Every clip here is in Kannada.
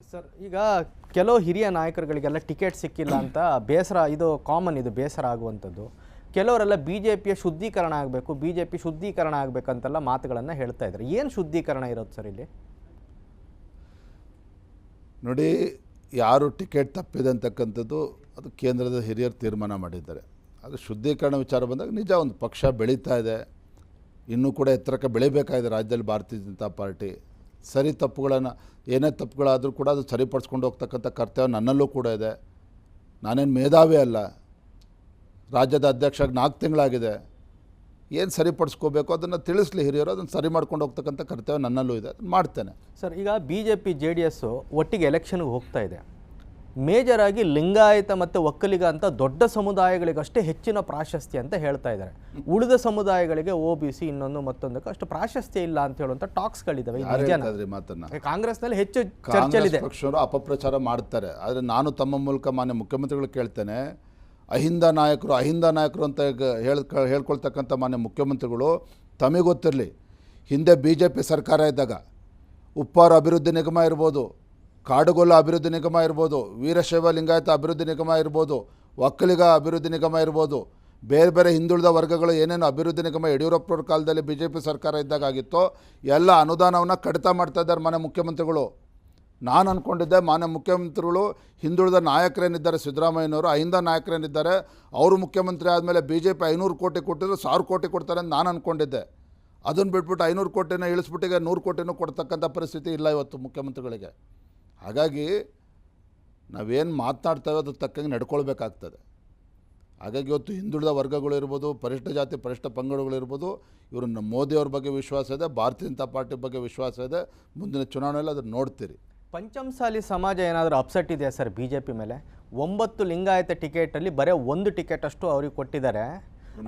ಸರ್, ಈಗ ಕೆಲವು ಹಿರಿಯ ನಾಯಕರುಗಳಿಗೆಲ್ಲ ಟಿಕೆಟ್ ಸಿಕ್ಕಿಲ್ಲ ಅಂತ ಬೇಸರ, ಇದು ಕಾಮನ್, ಇದು ಬೇಸರ ಆಗುವಂಥದ್ದು. ಕೆಲವರೆಲ್ಲ ಬಿಜೆಪಿಯ ಶುದ್ಧೀಕರಣ ಆಗಬೇಕು, ಬಿಜೆಪಿ ಶುದ್ಧೀಕರಣ ಆಗಬೇಕಂತೆಲ್ಲ ಮಾತುಗಳನ್ನು ಹೇಳ್ತಾ ಇದ್ದಾರೆ. ಏನು ಶುದ್ಧೀಕರಣ ಇರೋದು ಸರ್ ಇಲ್ಲಿ? ನೋಡಿ, ಯಾರು ಟಿಕೆಟ್ ತಪ್ಪಿದೆ ಅಂತಕ್ಕಂಥದ್ದು ಅದು ಕೇಂದ್ರದ ಹಿರಿಯರು ತೀರ್ಮಾನ ಮಾಡಿದ್ದಾರೆ. ಅದು ಶುದ್ಧೀಕರಣ ವಿಚಾರ ಬಂದಾಗ ನಿಜ ಒಂದು ಪಕ್ಷ ಬೆಳೀತಾ ಇದೆ, ಇನ್ನೂ ಕೂಡ ಎತ್ತರಕ್ಕೆ ಬೆಳಿಬೇಕಾಗಿದೆ ರಾಜ್ಯದಲ್ಲಿ ಭಾರತೀಯ ಜನತಾ ಪಾರ್ಟಿ. ಸರಿ ತಪ್ಪುಗಳನ್ನು ಏನೇ ತಪ್ಪುಗಳಾದರೂ ಕೂಡ ಅದು ಸರಿಪಡಿಸ್ಕೊಂಡು ಹೋಗ್ತಕ್ಕಂಥ ಕರ್ತವ್ಯ ನನ್ನಲ್ಲೂ ಕೂಡ ಇದೆ. ನಾನೇನು ಮೇಧಾವಿ ಅಲ್ಲ, ರಾಜ್ಯದ ಅಧ್ಯಕ್ಷರಾಗಿ 4 ತಿಂಗಳಾಗಿದೆ. ಏನು ಸರಿಪಡಿಸ್ಕೋಬೇಕು ಅದನ್ನು ತಿಳಿಸ್ಲಿ ಹಿರಿಯರು, ಅದನ್ನು ಸರಿ ಮಾಡ್ಕೊಂಡು ಹೋಗ್ತಕ್ಕಂಥ ಕರ್ತವ್ಯ ನನ್ನಲ್ಲೂ ಇದೆ, ಅದನ್ನು ಮಾಡ್ತೇನೆ. ಸರ್, ಈಗ BJP JDS ಒಟ್ಟಿಗೆ ಎಲೆಕ್ಷನ್ಗೆ ಹೋಗ್ತಾ ಇದೆ. ಮೇಜರ್ ಆಗಿ ಲಿಂಗಾಯತ ಮತ್ತು ಒಕ್ಕಲಿಗ ಅಂತ ದೊಡ್ಡ ಸಮುದಾಯಗಳಿಗಷ್ಟೇ ಹೆಚ್ಚಿನ ಪ್ರಾಶಸ್ತ್ಯ ಅಂತ ಹೇಳ್ತಾ ಇದ್ದಾರೆ. ಉಳಿದ ಸಮುದಾಯಗಳಿಗೆ OBC ಇನ್ನೊಂದು ಮತ್ತೊಂದಕ್ಕೆ ಅಷ್ಟು ಪ್ರಾಶಸ್ತ್ಯ ಇಲ್ಲ ಅಂತ ಹೇಳುವಂಥ ಟಾಕ್ಸ್ಗಳಿದ್ದಾವೆ. ಮಾತನ್ನು ಕಾಂಗ್ರೆಸ್ನಲ್ಲಿ ಹೆಚ್ಚು ಚರ್ಚೆಲಿದೆ. ಪಕ್ಷವರು ಅಪಪ್ರಚಾರ ಮಾಡ್ತಾರೆ. ಆದರೆ ನಾನು ತಮ್ಮ ಮೂಲಕ ಮಾನ್ಯ ಮುಖ್ಯಮಂತ್ರಿಗಳು ಕೇಳ್ತೇನೆ, ಅಹಿಂದ ನಾಯಕರು ಅಂತ ಹೇಳ್ಕೊಳ್ತಕ್ಕಂಥ ಮಾನ್ಯ ಮುಖ್ಯಮಂತ್ರಿಗಳು ತಮಗೆ ಗೊತ್ತಿರಲಿ, ಹಿಂದೆ BJP ಸರ್ಕಾರ ಇದ್ದಾಗ ಉಪ್ಪಾರ ಅಭಿವೃದ್ಧಿ ನಿಗಮ ಇರ್ಬೋದು, ಕಾಡುಗೊಲ್ಲ ಅಭಿವೃದ್ಧಿ ನಿಗಮ ಇರ್ಬೋದು, ವೀರಶೈವ ಲಿಂಗಾಯತ ಅಭಿವೃದ್ಧಿ ನಿಗಮ ಇರ್ಬೋದು, ಒಕ್ಕಲಿಗ ಅಭಿವೃದ್ಧಿ ನಿಗಮ ಇರ್ಬೋದು, ಬೇರೆ ಬೇರೆ ಹಿಂದುಳಿದ ವರ್ಗಗಳು ಏನೇನು ಅಭಿವೃದ್ಧಿ ನಿಗಮ ಯಡಿಯೂರಪ್ಪನವ್ರ ಕಾಲದಲ್ಲಿ BJP ಸರ್ಕಾರ ಇದ್ದಾಗ ಆಗಿತ್ತೋ ಎಲ್ಲ ಅನುದಾನವನ್ನು ಕಡಿತ ಮಾಡ್ತಾ ಇದ್ದಾರೆ ಮಾನ್ಯ ಮುಖ್ಯಮಂತ್ರಿಗಳು. ನಾನು ಅಂದ್ಕೊಂಡಿದ್ದೆ ಮಾನ್ಯ ಮುಖ್ಯಮಂತ್ರಿಗಳು ಹಿಂದುಳಿದ ನಾಯಕರೇನಿದ್ದಾರೆ ಸಿದ್ದರಾಮಯ್ಯನವರು, ಅಹಿಂದ ನಾಯಕರೇನಿದ್ದಾರೆ ಅವರು ಮುಖ್ಯಮಂತ್ರಿ ಆದಮೇಲೆ BJP 500 ಕೋಟಿ ಕೊಟ್ಟಿದ್ರು 1000 ಕೋಟಿ ಕೊಡ್ತಾರೆ ಅಂತ ನಾನು ಅಂದ್ಕೊಂಡಿದ್ದೆ. ಅದನ್ನು ಬಿಟ್ಬಿಟ್ಟು 500 ಕೋಟಿನ ಇಳಿಸ್ಬಿಟ್ಟಿಗೆ 100 ಕೋಟಿನೂ ಕೊಡ್ತಕ್ಕಂಥ ಪರಿಸ್ಥಿತಿ ಇಲ್ಲ ಇವತ್ತು ಮುಖ್ಯಮಂತ್ರಿಗಳಿಗೆ. ಹಾಗಾಗಿ ನಾವೇನು ಮಾತನಾಡ್ತೇವೆ ಅದ್ರ ತಕ್ಕಂಗೆ ನಡ್ಕೊಳ್ಬೇಕಾಗ್ತದೆ. ಹಾಗಾಗಿ ಇವತ್ತು ಹಿಂದುಳಿದ ವರ್ಗಗಳು ಇರ್ಬೋದು, ಪರಿಶಿಷ್ಟ ಜಾತಿ ಪರಿಶಿಷ್ಟ ಪಂಗಡಗಳಿರ್ಬೋದು, ಇವರು ಮೋದಿಯವ್ರ ಬಗ್ಗೆ ವಿಶ್ವಾಸ ಇದೆ, ಭಾರತೀಯ ಜನತಾ ಪಾರ್ಟಿ ಬಗ್ಗೆ ವಿಶ್ವಾಸ ಇದೆ. ಮುಂದಿನ ಚುನಾವಣೆಯಲ್ಲಿ ಅದನ್ನು ನೋಡ್ತೀರಿ. ಪಂಚಮಸಾಲಿ ಸಮಾಜ ಏನಾದರೂ ಅಪ್ಸೆಟ್ ಇದೆಯಾ ಸರ್ BJP ಮೇಲೆ? 9 ಲಿಂಗಾಯತ ಟಿಕೆಟಲ್ಲಿ ಬರೀ 1 ಟಿಕೆಟ್ ಅಷ್ಟು ಅವ್ರಿಗೆ ಕೊಟ್ಟಿದ್ದಾರೆ.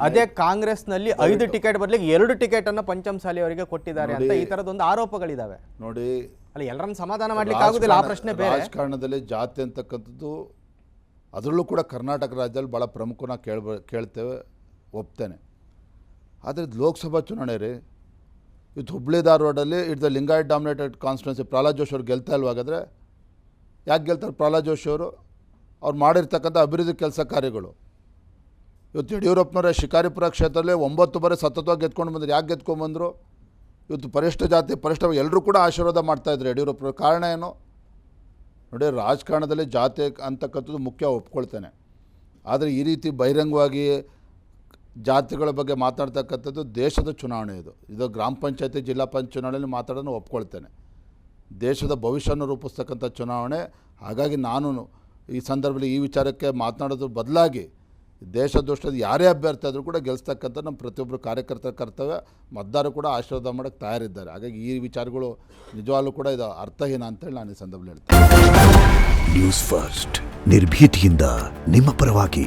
ಅದೇ ಕಾಂಗ್ರೆಸ್ನಲ್ಲಿ 5 ಟಿಕೆಟ್ ಬದಲಿಗೆ 2 ಟಿಕೆಟನ್ನು ಪಂಚಮಸಾಲಿ ಅವರಿಗೆ ಕೊಟ್ಟಿದ್ದಾರೆ ಅಂತ ಈ ಥರದೊಂದು ಆರೋಪಗಳಿದ್ದಾವೆ. ನೋಡಿ, ಅಲ್ಲ, ಎಲ್ಲರನ್ನು ಸಮಾಧಾನ ಮಾಡಲಿಕ್ಕೆ ಆಗೋದಿಲ್ಲ, ಆ ಪ್ರಶ್ನೆ ಬೇರೆ. ರಾಜಕಾರಣದಲ್ಲಿ ಜಾತಿ ಅಂತಕ್ಕಂಥದ್ದು ಅದರಲ್ಲೂ ಕೂಡ ಕರ್ನಾಟಕ ರಾಜ್ಯದಲ್ಲಿ ಭಾಳ ಪ್ರಮುಖನ ಕೇಳ್ತೇವೆ, ಒಪ್ತೇನೆ. ಆದರೆ ಲೋಕಸಭಾ ಚುನಾವಣೆ ರೀ, ಇವತ್ತು ಹುಬ್ಳಿ ಧಾರವಾಡಲ್ಲಿ it's the Lingayat dominated constituency. Pralhad Joshi ಅವ್ರು ಗೆಲ್ತಾ ಇಲ್ವಾಗಾದರೆ ಯಾಕೆ ಗೆಲ್ತಾರೆ? ಪ್ರಹ್ಲಾದ್ ಜೋಶಿ ಅವ್ರು ಮಾಡಿರ್ತಕ್ಕಂಥ ಅಭಿವೃದ್ಧಿ ಕೆಲಸ ಕಾರ್ಯಗಳು. ಇವತ್ತು ಯಡಿಯೂರಪ್ಪನವರೇ ಶಿಕಾರಿಪುರ ಕ್ಷೇತ್ರದಲ್ಲಿ 9 ಬಾರಿ ಸತತವಾಗಿ ಗೆದ್ಕೊಂಡು ಬಂದರು. ಯಾಕೆ ಗೆದ್ಕೊಂಡ್ಬಂದರು? ಇವತ್ತು ಪರಿಶಿಷ್ಟ ಜಾತಿ ಪರಿಶಿಷ್ಟ ಎಲ್ಲರೂ ಕೂಡ ಆಶೀರ್ವಾದ ಮಾಡ್ತಾಯಿದ್ರು ಯಡಿಯೂರಪ್ಪನವ್ರು. ಕಾರಣ ಏನು ನೋಡಿ, ರಾಜಕಾರಣದಲ್ಲಿ ಜಾತಿ ಅಂತಕ್ಕಂಥದ್ದು ಮುಖ್ಯ, ಒಪ್ಕೊಳ್ತೇನೆ. ಆದರೆ ಈ ರೀತಿ ಬಹಿರಂಗವಾಗಿ ಜಾತಿಗಳ ಬಗ್ಗೆ ಮಾತಾಡ್ತಕ್ಕಂಥದ್ದು ದೇಶದ ಚುನಾವಣೆ. ಇದು ಗ್ರಾಮ ಪಂಚಾಯತಿ ಜಿಲ್ಲಾ ಪಂಚಾಯತ್ ಚುನಾವಣೆಯಲ್ಲಿ ಮಾತಾಡೋನು ಒಪ್ಕೊಳ್ತೇನೆ. ದೇಶದ ಭವಿಷ್ಯವನ್ನು ರೂಪಿಸ್ತಕ್ಕಂಥ ಚುನಾವಣೆ. ಹಾಗಾಗಿ ನಾನು ಈ ಸಂದರ್ಭದಲ್ಲಿ ಈ ವಿಚಾರಕ್ಕೆ ಮಾತನಾಡೋದ್ರ ಬದಲಾಗಿ ದೇಶದೃಷ್ಟದ ಯಾರೇ ಅಭ್ಯರ್ಥಿ ಆದರೂ ಕೂಡ ಗೆಲ್ಲಿಸ್ತಕ್ಕಂಥ ನಮ್ಮ ಪ್ರತಿಯೊಬ್ಬರು ಕಾರ್ಯಕರ್ತರ ಕರ್ತವ್ಯ. ಮತದಾರರು ಕೂಡ ಆಶೀರ್ವಾದ ಮಾಡೋಕ್ಕೆ ತಯಾರಿದ್ದಾರೆ. ಹಾಗಾಗಿ ಈ ವಿಚಾರಗಳು ನಿಜವಾಗ್ಲೂ ಕೂಡ ಇದು ಅರ್ಥಹೀನ ಅಂತೇಳಿ ನಾನು ಈ ಸಂದರ್ಭದಲ್ಲಿ ಹೇಳ್ತೇನೆ. ನ್ಯೂಸ್ ಫಸ್ಟ್, ನಿರ್ಭೀತಿಯಿಂದ ನಿಮ್ಮ ಪರವಾಗಿ.